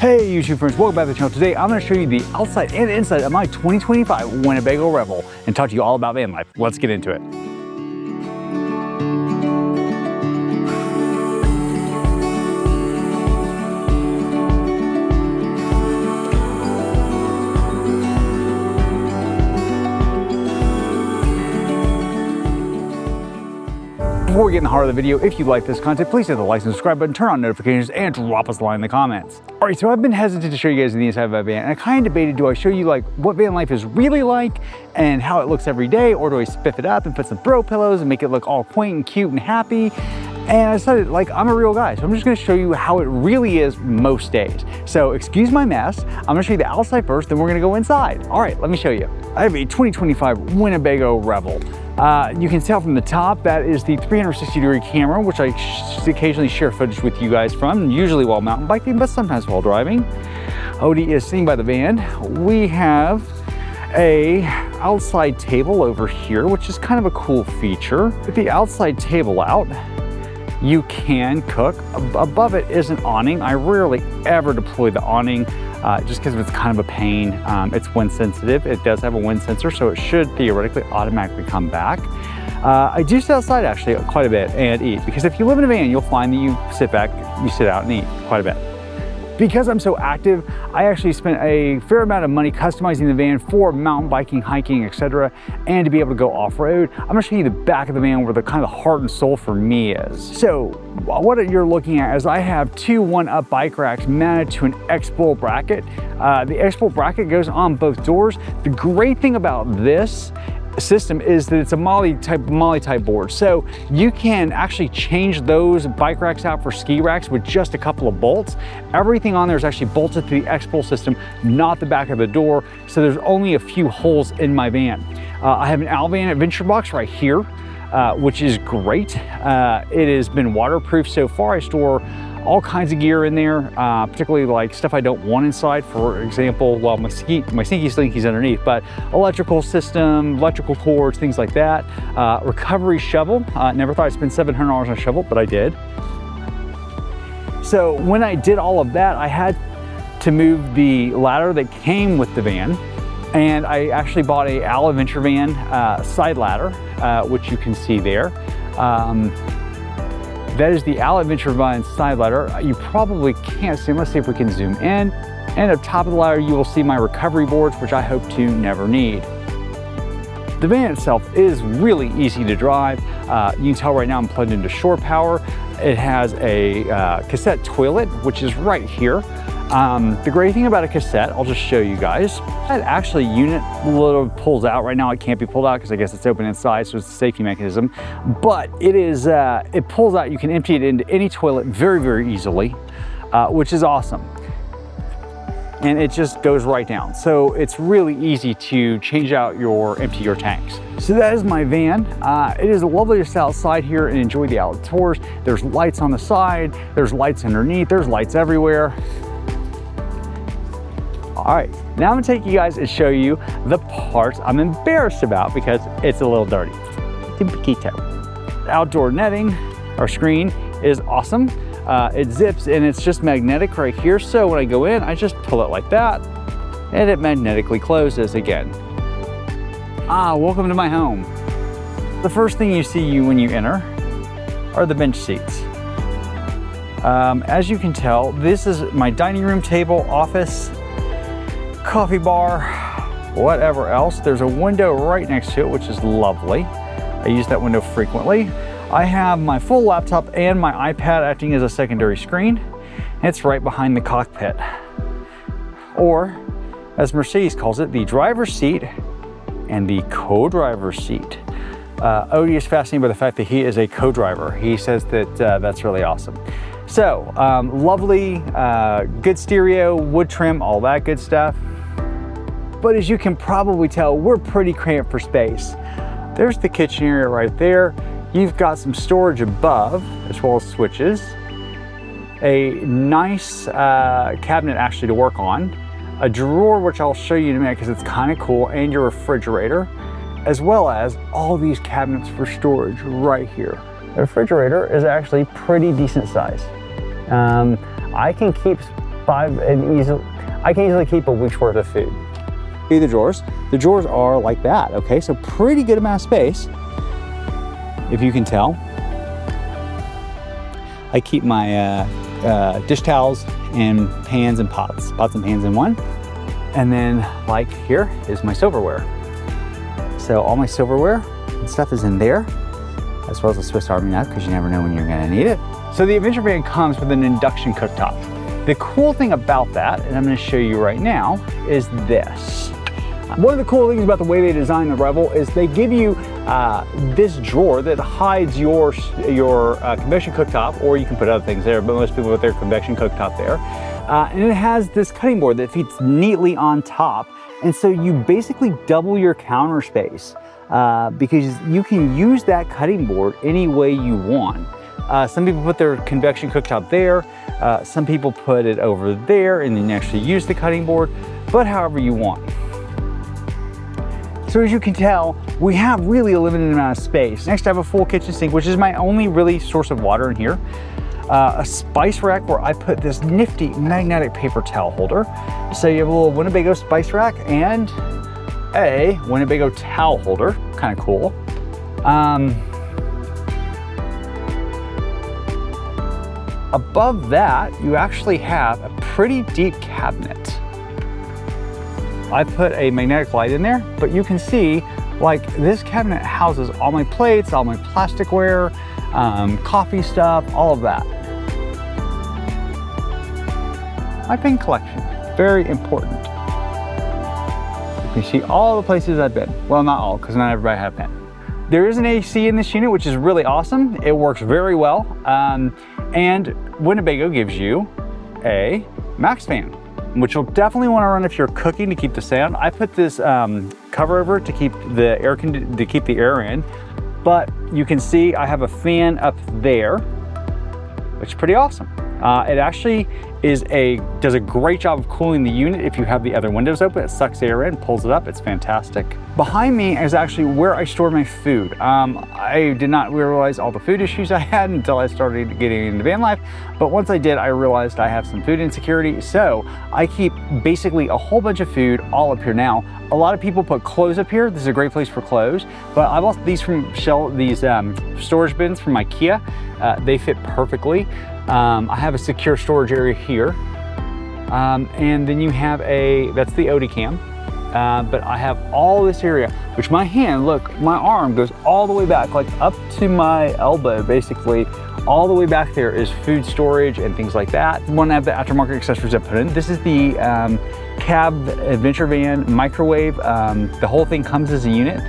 Hey YouTube friends, welcome back to the channel. Today I'm going to show you the outside and inside of my 2025 Winnebago Revel and talk to you all about van life. Let's get into it. Before we get in the heart of the video, if you like this content, please hit the like and subscribe button, turn on notifications, and drop us a line in the comments. All right, so I've been hesitant to show you guys the inside of a van, and I kind of debated, do I show you like what van life is really like and how it looks every day, or do I spiff it up and put some throw pillows and make it look all quaint and cute and happy? And I decided, like, I'm a real guy, so I'm just gonna show you how it really is most days. So excuse my mess, I'm gonna show you the outside first, then we're gonna go inside. All right, let me show you. I have a 2025 Winnebago Revel. You can tell from the top, that is the 360-degree camera, which I occasionally share footage with you guys from, usually while mountain biking, but sometimes while driving. Odie is sitting by the van. We have a outside table over here, which is kind of a cool feature. With the outside table out, you can cook. Above it is an awning. I rarely ever deploy the awning just because it's kind of a pain. It's wind sensitive. It does have a wind sensor, so it should theoretically automatically come back. I do sit outside actually quite a bit and eat, because if you live in a van, you'll find that you sit back, you sit out and eat quite a bit. Because I'm so active, I actually spent a fair amount of money customizing the van for mountain biking, hiking, etc., and to be able to go off-road. I'm gonna show you the back of the van where the kind of heart and soul for me is. So what you're looking at is I have two one-up bike racks mounted to an X-bolt bracket. The X-bolt bracket goes on both doors. The great thing about this system is that it's a Molly type board, so you can actually change those bike racks out for ski racks with just a couple of bolts. Everything on there is actually bolted to the X-bolt system, not the back of the door, so there's only a few holes in my van. I have an Alvan adventure box right here, which is great. It has been waterproof so far. I store all kinds of gear in there, particularly like stuff I don't want inside. For example, well, my sneaky slinky's underneath, but electrical system, electrical cords, things like that. Recovery shovel. Never thought I'd spend $700 on a shovel, but I did. So when I did all of that, I had to move the ladder that came with the van, and I actually bought a Al Adventure Van side ladder, which you can see there. That is the Al Adventure Van side ladder. You probably can't see, let's see if we can zoom in. And up top of the ladder, you will see my recovery boards, which I hope to never need. The van itself is really easy to drive. You can tell right now I'm plugged into shore power. It has a cassette toilet, which is right here. The great thing about a cassette, I'll just show you guys, that actually unit little pulls out. Right now it can't be pulled out because I guess it's open inside, so it's a safety mechanism. But it is, it pulls out. You can empty it into any toilet very, very easily, which is awesome. And it just goes right down. So it's really easy to change out empty your tanks. So that is my van. It is lovely to sit outside here and enjoy the outdoors. There's lights on the side, there's lights underneath, there's lights everywhere. All right, now I'm gonna take you guys and show you the parts I'm embarrassed about because it's a little dirty. Outdoor netting, our screen is awesome. It zips and it's just magnetic right here. So when I go in, I just pull it like that and it magnetically closes again. Welcome to my home. The first thing you see when you enter are the bench seats. As you can tell, this is my dining room table, office, coffee bar, whatever else. There's a window right next to it, which is lovely. I use that window frequently. I have my full laptop and my iPad acting as a secondary screen. It's right behind the cockpit. Or, as Mercedes calls it, the driver's seat and the co-driver's seat. Odie is fascinated by the fact that he is a co-driver. He says that that's really awesome. So, lovely, good stereo, wood trim, all that good stuff. But as you can probably tell, we're pretty cramped for space. There's the kitchen area right there. You've got some storage above, as well as switches. A nice cabinet actually to work on. A drawer, which I'll show you in a minute because it's kind of cool, and your refrigerator, as well as all these cabinets for storage right here. The refrigerator is actually pretty decent size. I can keep I can easily keep a week's worth of food. The drawers. The drawers are like that, okay? So pretty good amount of space, if you can tell. I keep my dish towels and pans and pots and pans in one. And then like here is my silverware. So all my silverware and stuff is in there, as well as a Swiss Army knife, because you never know when you're gonna need it. So the Adventure Van comes with an induction cooktop. The cool thing about that, and I'm gonna show you right now, is this. One of the cool things about the way they design the Revel is they give you this drawer that hides your convection cooktop, or you can put other things there, but most people put their convection cooktop there. And it has this cutting board that fits neatly on top. And so you basically double your counter space because you can use that cutting board any way you want. Some people put their convection cooktop there. Some people put it over there and then actually use the cutting board, but however you want. So as you can tell, we have really a limited amount of space. Next, I have a full kitchen sink, which is my only really source of water in here. A spice rack where I put this nifty magnetic paper towel holder. So you have a little Winnebago spice rack and a Winnebago towel holder, kind of cool. Above that, you actually have a pretty deep cabinet. I put a magnetic light in there, but you can see like this cabinet houses all my plates, all my plasticware, coffee stuff, all of that. My pen collection, very important. You can see all the places I've been. Well, not all, because not everybody has a pen. There is an AC in this unit, which is really awesome. It works very well. And Winnebago gives you a max fan, which you'll definitely want to run if you're cooking to keep the sound. I put this cover over to keep the air in, but you can see I have a fan up there, which is pretty awesome. It actually does a great job of cooling the unit. If you have the other windows open, it sucks the air in, pulls it up, it's fantastic. Behind me is actually where I store my food. I did not realize all the food issues I had until I started getting into van life, but once I did, I realized I have some food insecurity, so I keep basically a whole bunch of food all up here now. A lot of people put clothes up here. This is a great place for clothes, but I bought these from storage bins from IKEA. They fit perfectly. I have a secure storage area here. And then you have that's the Odie cam. But I have all this area, which my hand, look, my arm goes all the way back, like up to my elbow, basically. All the way back there is food storage and things like that. One of the aftermarket accessories I put in. This is the cab Adventure Van microwave. The whole thing comes as a unit,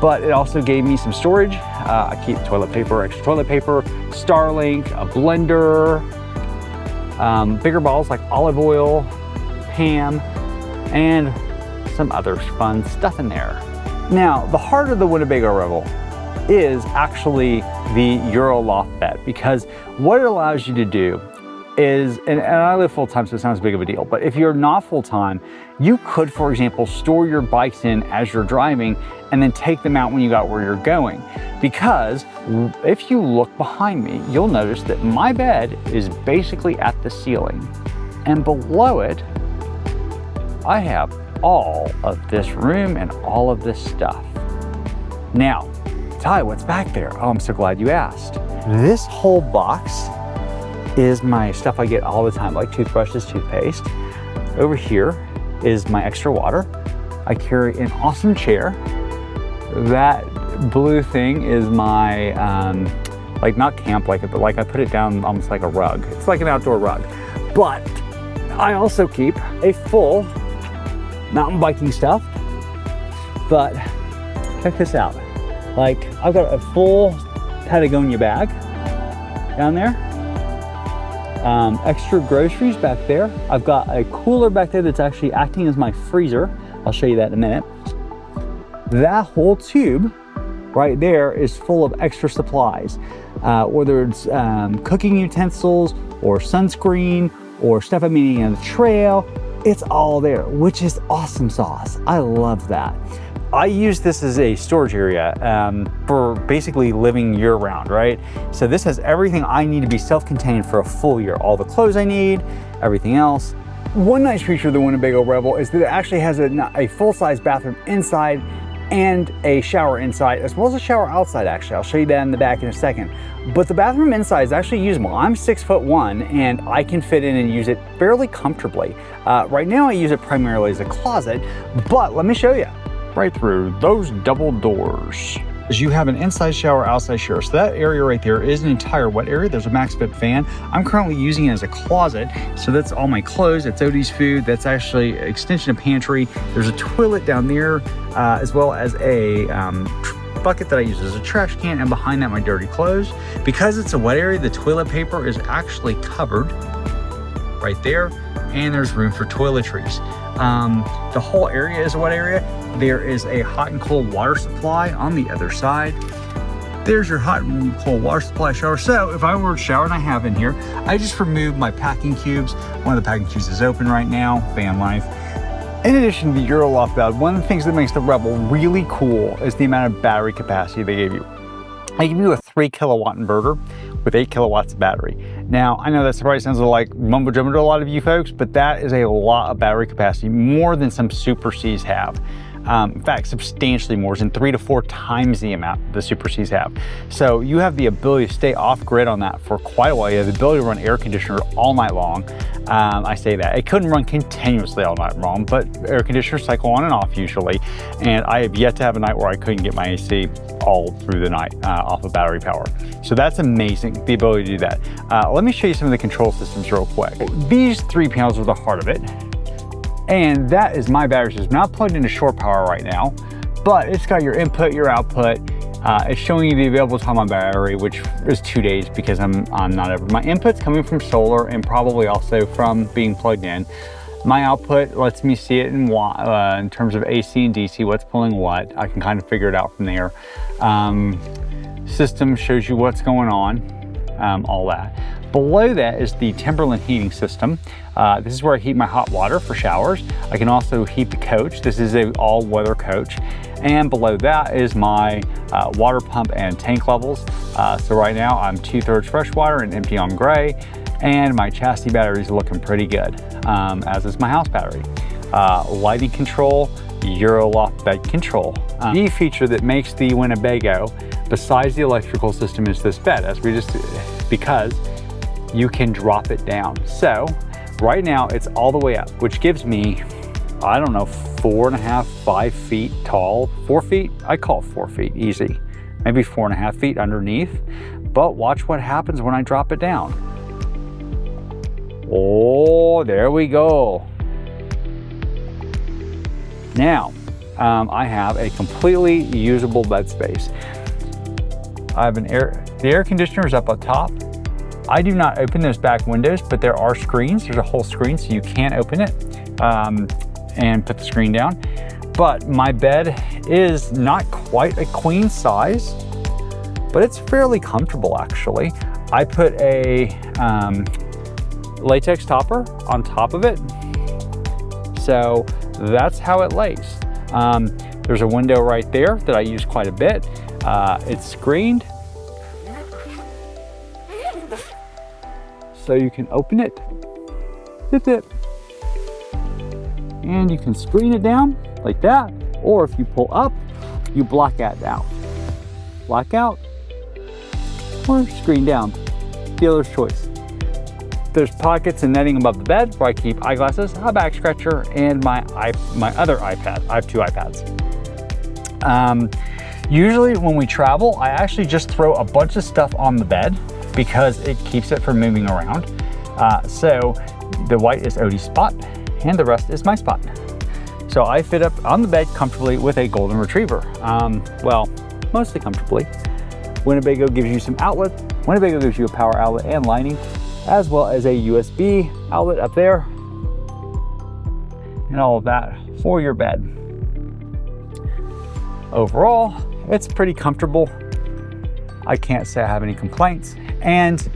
but it also gave me some storage. I keep toilet paper, extra toilet paper, Starlink, a blender, bigger balls like olive oil, Pam, and some other fun stuff in there. Now, the heart of the Winnebago Revel is actually the Euro loft bed, because what it allows you to do is, and I live full-time, so it sounds big of a deal, but if you're not full-time, you could, for example, store your bikes in as you're driving and then take them out when you got where you're going. Because if you look behind me, you'll notice that my bed is basically at the ceiling, and below it, I have all of this room and all of this stuff. Now, Ty, what's back there? Oh, I'm so glad you asked. This whole box is my stuff I get all the time, like toothbrushes, toothpaste. Over here is my extra water. I carry an awesome chair. That blue thing is my, like not camp like it, but like I put it down almost like a rug. It's like an outdoor rug. But I also keep a full mountain biking stuff. But check this out. Like I've got a full Patagonia bag down there. Extra groceries back there. I've got a cooler back there that's actually acting as my freezer. I'll show you that in a minute. That whole tube right there is full of extra supplies, whether it's cooking utensils or sunscreen or stuff I'm eating on the trail. It's all there, which is awesome sauce. I love that. I use this as a storage area for basically living year round, right? So this has everything I need to be self-contained for a full year. All the clothes I need, everything else. One nice feature of the Winnebago Revel is that it actually has a full-size bathroom inside and a shower inside, as well as a shower outside actually. I'll show you that in the back in a second. But the bathroom inside is actually usable. I'm 6'1" and I can fit in and use it fairly comfortably. Right now I use it primarily as a closet, but let me show you. Right through those double doors, you have an inside shower, outside shower. So that area right there is an entire wet area. There's a max fit fan. I'm currently using it as a closet. So that's all my clothes, that's Odie's food, that's actually an extension of pantry. There's a toilet down there, as well as a bucket that I use as a trash can, and behind that my dirty clothes. Because it's a wet area, the toilet paper is actually covered right there, and there's room for toiletries. The whole area is a wet area. There is a hot and cold water supply on the other side. There's your hot and cold water supply shower. So if I were to shower, and I have in here, I just remove my packing cubes. One of the packing cubes is open right now, van life. In addition to the Euro loft bed, one of the things that makes the Revel really cool is the amount of battery capacity they gave you. They give you a 3 kilowatt inverter with 8 kilowatts of battery. Now, I know that probably sounds like mumbo jumbo to a lot of you folks, but that is a lot of battery capacity, more than some Super Cs have. In fact, substantially more, than 3 to 4 times the amount the Super Cs have. So you have the ability to stay off grid on that for quite a while. You have the ability to run air conditioner all night long. I say that. It couldn't run continuously all night long, but air conditioners cycle on and off usually. And I have yet to have a night where I couldn't get my AC all through the night off of battery power. So that's amazing, the ability to do that. Let me show you some of the control systems real quick. These 3 panels are the heart of it. And that is my battery system. Not plugged into shore power right now, but it's got your input, your output. It's showing you the available time on battery, which is 2 days because I'm not ever. My input's coming from solar and probably also from being plugged in. My output lets me see it in terms of AC and DC, what's pulling what. I can kind of figure it out from there. System shows you what's going on, all that. Below that is the Timberland heating system. This is where I heat my hot water for showers. I can also heat the coach. This is an all-weather coach. And below that is my water pump and tank levels. So right now I'm 2/3 fresh water and empty on gray. And my chassis battery is looking pretty good, as is my house battery. Lighting control, Euro loft bed control. The feature that makes the Winnebago, besides the electrical system, is this bed, because you can drop it down. So right now it's all the way up, which gives me, I don't know, 4.5, 5 feet tall, 4 feet, I call it 4 feet easy, maybe 4.5 feet underneath. But watch what happens when I drop it down. Oh, there we go. Now, I have a completely usable bed space. I have the air conditioner is up top. I do not open those back windows, but there are screens. There's a whole screen, so you can open it and put the screen down. But my bed is not quite a queen size, but it's fairly comfortable actually. I put a latex topper on top of it, so that's how it lays. There's a window right there that I use quite a bit. It's screened, so you can open it, and you can screen it down like that, or if you pull up, you block that out. Block out or screen down, dealer's choice. There's pockets and netting above the bed where I keep eyeglasses, a back scratcher, and my other iPad. I have 2 iPads. Usually when we travel, I actually just throw a bunch of stuff on the bed because it keeps it from moving around. So the white is Odie's spot and the rest is my spot. So I fit up on the bed comfortably with a golden retriever. Well, mostly comfortably. Winnebago gives you some outlets. Winnebago gives you a power outlet and lighting, as well as a USB outlet up there, and all of that for your bed. Overall, it's pretty comfortable. I can't say I have any complaints. And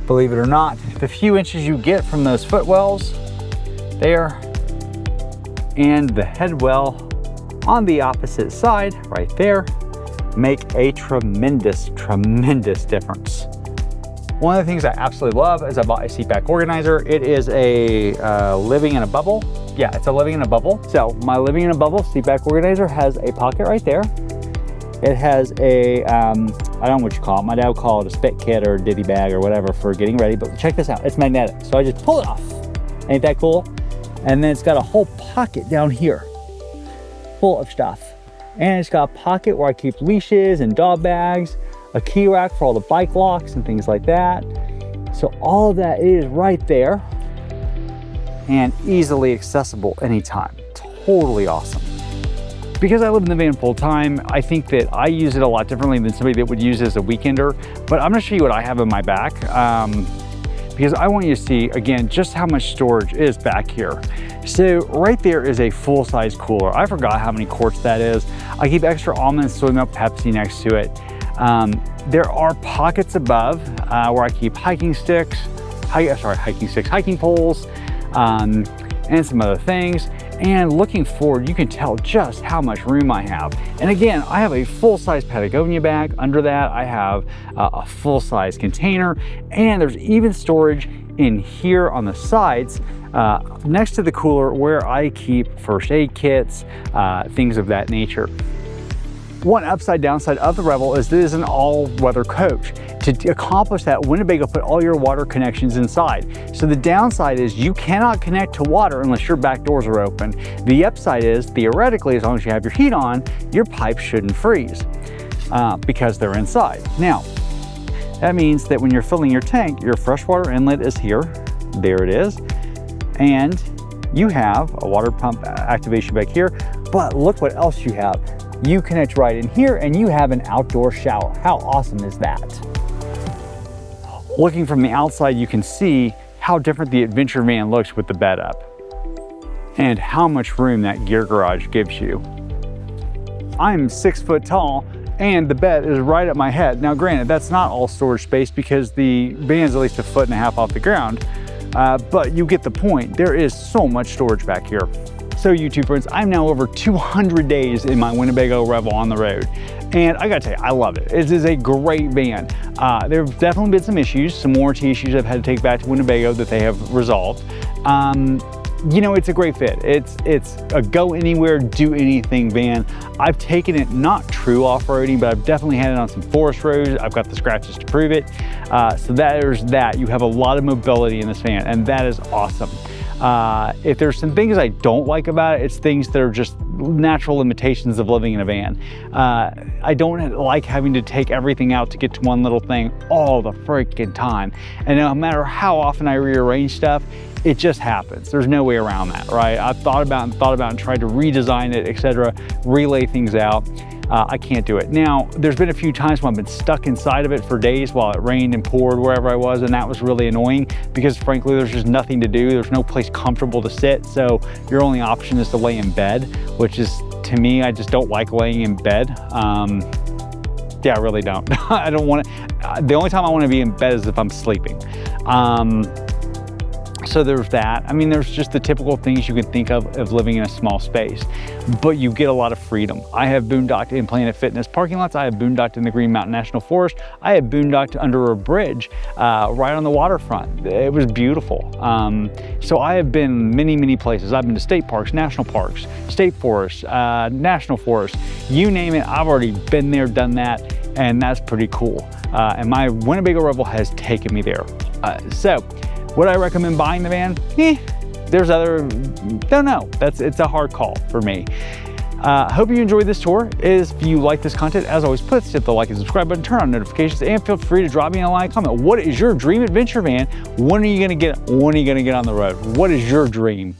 believe it or not, the few inches you get from those footwells there and the headwell on the opposite side right there make a tremendous, tremendous difference. One of the things I absolutely love is I bought a seat back organizer. It is a living in a bubble. Yeah, it's a living in a bubble. So my living in a bubble seat back organizer has a pocket right there. It has a, I don't know what you call it. My dad would call it a spit kit or a ditty bag or whatever for getting ready, but check this out, it's magnetic. So I just pull it off. Ain't that cool? And then it's got a whole pocket down here full of stuff. And it's got a pocket where I keep leashes and dog bags, a key rack for all the bike locks and things like that. So all of that is right there and easily accessible anytime. Totally awesome. Because I live in the van full time, I think that I use it a lot differently than somebody that would use it as a weekender, but I'm gonna show you what I have in my back because I want you to see, again, just how much storage is back here. So right there is a full-size cooler. I forgot how many quarts that is. I keep extra almond soy milk Pepsi next to it. There are pockets above where I keep hiking poles, and some other things. And looking forward, you can tell just how much room I have. And again, I have a full-size Patagonia bag. Under that, I have a full-size container, and there's even storage in here on the sides next to the cooler where I keep first aid kits, things of that nature. One upside downside of the Revel is this is an all-weather coach. To accomplish that, Winnebago put all your water connections inside. So the downside is you cannot connect to water unless your back doors are open. The upside is, theoretically, as long as you have your heat on, your pipes shouldn't freeze because they're inside. Now, that means that when you're filling your tank, your freshwater inlet is here. There it is. And you have a water pump activation back here, but look what else you have. You connect right in here and you have an outdoor shower. How awesome is that? Looking from the outside, you can see how different the adventure van looks with the bed up and how much room that gear garage gives you. I'm 6 foot tall and the bed is right at my head. Now granted, that's not all storage space because the van's at least 1.5 feet off the ground, but you get the point. There is so much storage back here. So YouTube friends, I'm now over 200 days in my Winnebago Revel on the road. And I gotta tell you, I love it. It is a great van. There have definitely been some issues, some warranty issues I've had to take back to Winnebago that they have resolved. You know, it's a great fit. It's a go anywhere, do anything van. I've taken it not true off-roading, but I've definitely had it on some forest roads. I've got the scratches to prove it. So there's that. You have a lot of mobility in this van, and that is awesome. If there's some things I don't like about it, it's things that are just natural limitations of living in a van. I don't like having to take everything out to get to one little thing all the freaking time. And no matter how often I rearrange stuff, it just happens. There's no way around that, right? I've thought about and tried to redesign it, etc., relay things out. I can't do it. Now, there's been a few times when I've been stuck inside of it for days while it rained and poured wherever I was, and that was really annoying because frankly, there's just nothing to do. There's no place comfortable to sit, so your only option is to lay in bed, which is, to me, I just don't like laying in bed. Yeah, I really don't. I don't want to, the only time I want to be in bed is if I'm sleeping. So there's that. I mean, there's just the typical things you can think of living in a small space, but you get a lot of freedom. I have boondocked in Planet Fitness parking lots. I have boondocked in the Green Mountain National Forest. I have boondocked under a bridge right on the waterfront. It was beautiful. So I have been many places. I've been to state parks, national parks, state forests, national forests, you name it. I've already been there, done that, and that's pretty cool. And my Winnebago Revel has taken me there. So would I recommend buying the van? There's other, don't know. It's a hard call for me. Hope you enjoyed this tour. If you like this content, as always, please hit the like and subscribe button, turn on notifications, and feel free to drop me a line comment. What is your dream adventure van? When are you gonna get on the road? What is your dream?